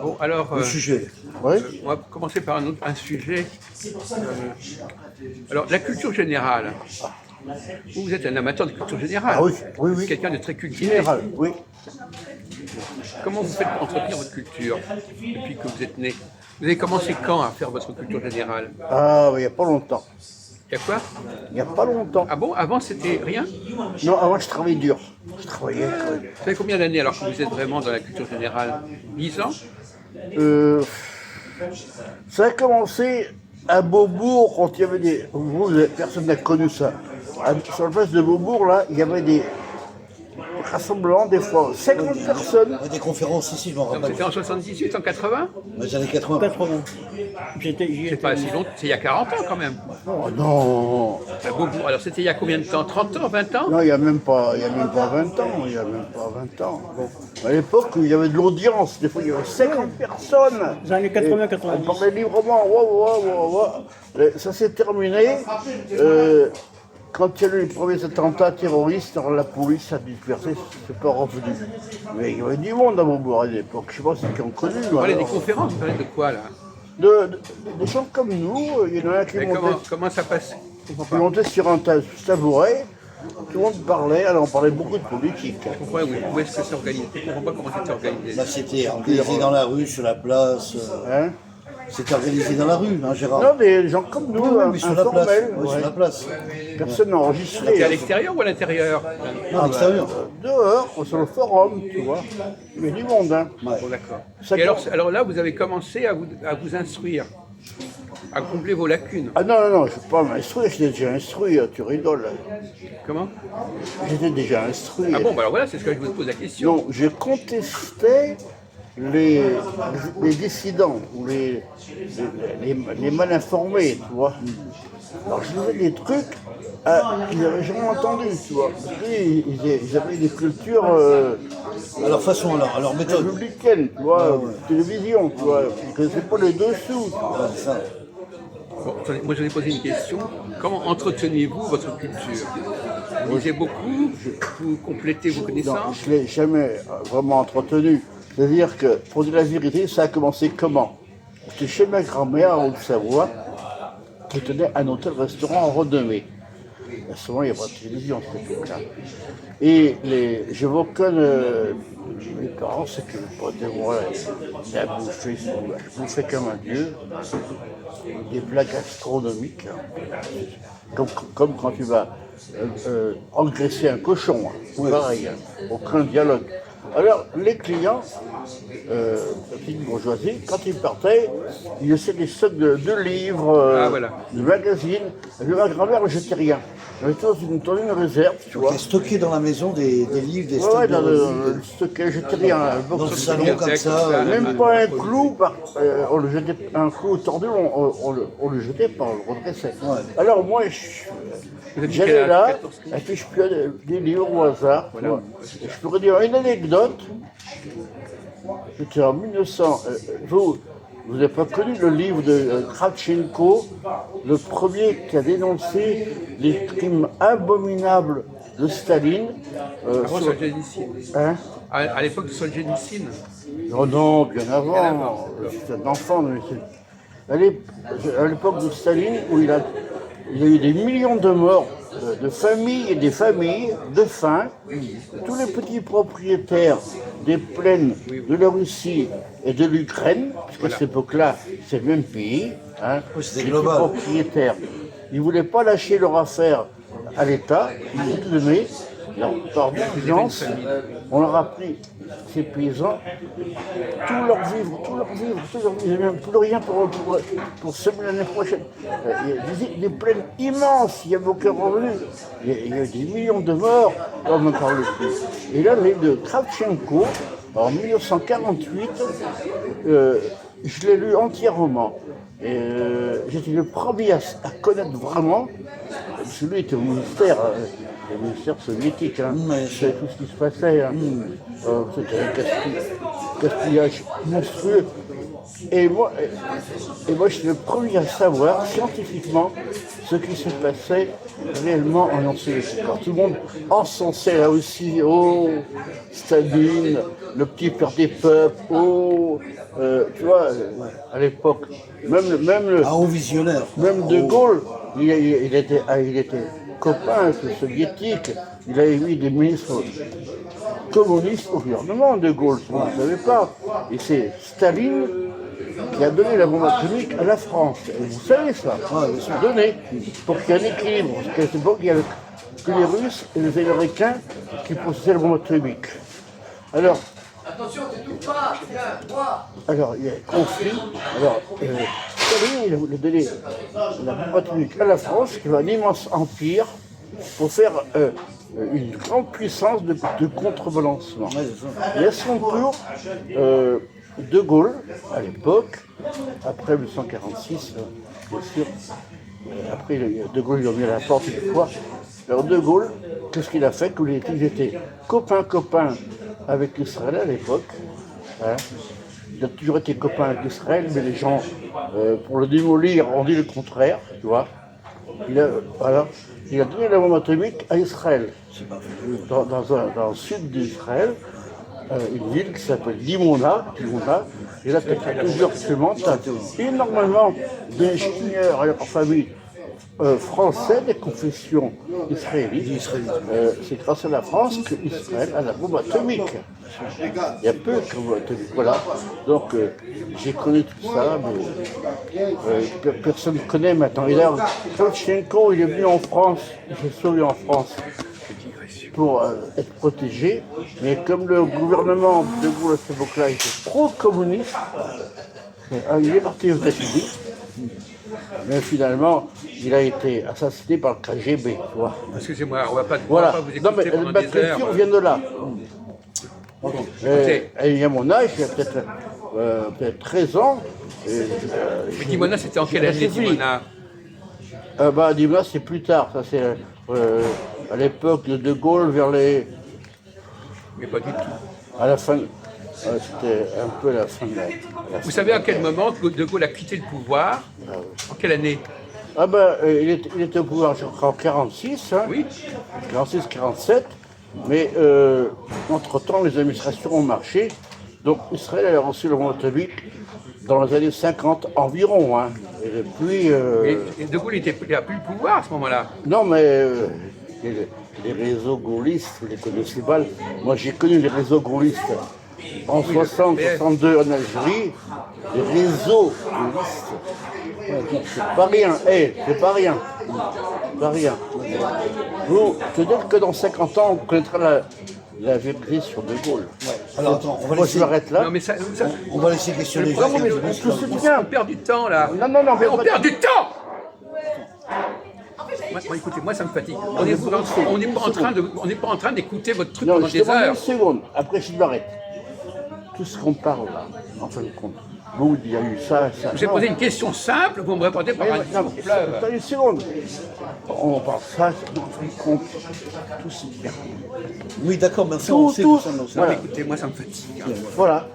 Bon, alors, Le sujet. Oui. on va commencer par un sujet. Alors, la culture générale. Vous êtes un amateur de culture générale. Ah oui, oui, oui. Quelqu'un de très cultivé. Général, oui. Comment vous faites pour entretenir votre culture depuis que vous êtes né? Vous avez commencé quand à faire votre culture générale? Ah, il n'y a pas longtemps. Il y a quoi? Il n'y a pas longtemps. Ah bon? Avant, c'était rien? Non, avant, je travaillais dur. Je travaillais. Vous savez combien d'années alors que vous êtes vraiment dans la culture générale? 10 ans? Ça a commencé à Beaubourg quand il y avait des. Personne n'a connu ça. Sur la place de Beaubourg, là, il y avait des rassemblements, des fois 50 personnes. Des conférences ici, je m'en Donc rappelle. c'était en 78, en 80? Dans les années 80. 80. C'est pas si longtemps, c'est il y a 40 ans quand même. Oh non. À Beaubourg. Alors c'était il y a combien de temps? 30 ans, 20 ans? Non, il n'y a même pas 20 ans. Il n'y a même pas 20 ans. Bon. À l'époque, il y avait de l'audience. Des fois, il y avait 50 personnes. Les années 80-90. On parlait librement. Ça s'est terminé. Quand il y a eu les premiers attentats terroristes, alors la police a dispersé, c'est pas revenu. Mais il y avait du monde à Beaubourg à l'époque. Je sais pas si qui ont connu. Vous parlez des conférences, vous parlez de quoi là? Des gens comme nous, il y en a qui Mais comment ça passe? Je comprends pas. montaient sur un tabouret. Tout le monde parlait, alors on parlait beaucoup de politique. Pourquoi, oui. Où est-ce que c'est organisé? Je ne comprends pas comment c'est organisé. Là, c'était organisé dans la rue, sur la place. Hein? C'était organisé dans la rue, hein, Gérard? Non, des gens comme nous, Oui, mais sur la place. informels. Oui, sur la place. Personne n'a enregistré. C'est à l'extérieur ou à l'intérieur? Non, à l'extérieur. Dehors, sur le forum, tu vois. Il y a du monde, hein. Bon, d'accord. Ça Et commence- alors là, vous avez commencé à vous instruire, à combler vos lacunes. Ah non, je ne suis pas instruit, j'étais déjà instruit, tu rigoles. Comment? J'étais déjà instruit. Ah bon, bah alors voilà, c'est ce que je vous pose la question. Donc, j'ai contesté les dissidents ou les mal informés, tu vois. Alors, je disais des trucs qu'ils n'avaient jamais entendus, tu vois. Parce qu'ils avaient des cultures À leur façon, à leur méthode. républicaines, tu vois, télévision, tu vois. Ils ne connaissaient pas les dessous, tu vois. Ouais, c'est ça. Bon, attendez, moi, je vais poser une question. Comment entretenez-vous votre culture? Vous lisez beaucoup? Vous complétez vos Non, connaissances? je ne l'ai jamais vraiment entretenu. C'est-à-dire que, pour dire la vérité, ça a commencé comment? J'étais chez ma grand-mère en Haute-Savoie, qui tenait un hôtel-restaurant renommé. À ce moment, il n'y a pas de télévision, cette époque-là. Et j'évoquais mes parents, c'est que le pote et moi, il a bouffé, je bouffais comme un dieu, des plats gastronomiques, hein. Comme quand tu vas engraisser un cochon, hein. Pareil, hein. Aucun dialogue. Alors, les clients, la petite bourgeoisie, quand ils partaient, ils laissaient des stocks de livres, voilà. de magazines. Et ma grand-mère ne jetait rien. Elle avait dans une réserve, tu vois. Donc, stocké dans la maison des livres, des Ouais, stocks dans de le revues, stockage, je jetais rien. dans le salon bibliothèque, comme ça. tout ça. Même pas un clou, on le jetait, un clou tordu, on le jetait pas, on le redressait. Ouais. Alors moi, Vous êtes j'allais quel âge? là, 14, 15? et puis je prenais des livres au hasard. tu Voilà. vois. Et je pourrais dire une anecdote. C'était en 1900. Vous n'avez pas connu le livre de Kravchenko, le premier qui a dénoncé les crimes abominables de Staline. Avant sur- Solzhenitsyn. hein? À l'époque de Solzhenitsyn. Oh non, bien Bien avant. avant. C'est un enfant. Mais à l'époque de Staline, où il y a eu des millions de morts, de familles et des familles, de faim. Tous les petits propriétaires des plaines de la Russie et de l'Ukraine, parce qu'à cette époque-là, c'est le même pays, hein, Oui, c'était les global. petits propriétaires, ils ne voulaient pas lâcher leur affaire à l'État, ils les donnaient. Alors, par vengeance, on leur a pris, ces paysans, tout leur vivre, ils n'avaient même plus rien pour semer l'année prochaine. Il y a des plaines immenses, il n'y avait aucun revenu. Il y a des millions de morts, on n'en parle plus. Et là, le livre de Kravchenko, en 1948, je l'ai lu entièrement. J'étais le premier à connaître vraiment, parce que lui était au ministère. Le ministère soviétique, hein. Ouais. Je savais tout ce qui se passait. Hein. C'était gaspillage monstrueux. Et moi, je suis le premier à savoir scientifiquement ce qui se passait réellement en Ancien-Égypte. Alors, tout le monde encensait là aussi, oh, Staline, le petit père des peuples, oh, tu vois, à l'époque, Un haut visionnaire. même De Gaulle, il était copain avec les soviétiques, il avait mis des ministres communistes au gouvernement, De Gaulle, si vous ne savez pas. Et c'est Staline qui a donné la bombe atomique à la France. Et vous savez ça, ils ont donné pour qu'il y ait un équilibre. Parce qu'à cette époque, il y avait que les Russes et les Américains qui possédaient la bombe atomique. Alors, il y a un conflit. Alors, Staline, il a voulu donner la bombe atomique à la France, qui va un immense empire, pour faire une grande puissance de contrebalancement. Et à son tour, De Gaulle, à l'époque, après 1946, bien sûr, après De Gaulle il a mis à la porte une fois. Alors De Gaulle, qu'est-ce qu'il a fait? Ils étaient copains avec Israël à l'époque. Hein. Il a toujours été copain avec Israël, mais les gens, pour le démolir, ont dit le contraire, tu vois. Il a donné la bombe atomique à Israël, dans le sud d'Israël, une ville qui s'appelle Dimona, et là, tu as plusieurs documents, tu as énormément d'ingénieurs et leur famille français des confessions israélites. C'est grâce à la France qu'Israël a la bombe atomique. Il y a peu de bombe atomique, voilà. Donc, j'ai connu tout ça, mais personne ne connaît maintenant. Et là, Kravchenko, il est venu en France, il s'est sauvé en France pour être protégé, mais comme le gouvernement de Gaulle à cette époque-là était pro-communiste, il est parti aux États-Unis, mais finalement, il a été assassiné par le KGB, tu vois. Excusez-moi, on ne va pas Voilà. vous écouter Non, mais pendant ma des heures. culture vient de là. Écoutez, Et il y a mon âge, il y a peut-être 13 ans. mais Dimona, c'était en quelle année, Dimona? Dimona, c'est plus tard, ça c'est à l'époque de Gaulle, vers les... Mais pas du tout. à la fin, c'était un peu la fin de Vous savez à quel moment De Gaulle a quitté le pouvoir? En quelle année? il était au pouvoir, je crois, en 46, hein, Oui. 46-47, mais entre-temps, les administrations ont marché, donc Israël a reçu le bombe atomique dans les années 50 environ, hein, et depuis... Et De Gaulle n'a plus le pouvoir à ce moment-là. Non, mais les réseaux gaullistes, vous les connaissez mal. Moi, j'ai connu les réseaux gaullistes en 60-62 en Algérie. Les réseaux gaullistes, c'est pas rien. C'est pas rien. Pas rien. Peut-être que dans 50 ans, on connaîtra la vérité sur De Gaulle. Alors attends, Moi, je m'arrête là. Non, mais ça, on va laisser questionner. Non, mais tout se bien. on perd du temps là. Non, mais On perd du temps. Moi, écoutez, moi ça me fatigue. On n'est pas en train d'écouter votre truc Non, pendant je des demande une heures. seconde, après je m'arrête. Tout ce qu'on parle là, en fin de compte, bon, il y a eu ça. Je vous ai posé une question simple, vous me répondez par un fleuve. Attends une seconde. On parle ça, en fin de compte, tout c'est bien. Oui, d'accord, mais ça, on sait tout ça. Non, mais écoutez, moi ça me fatigue. Voilà.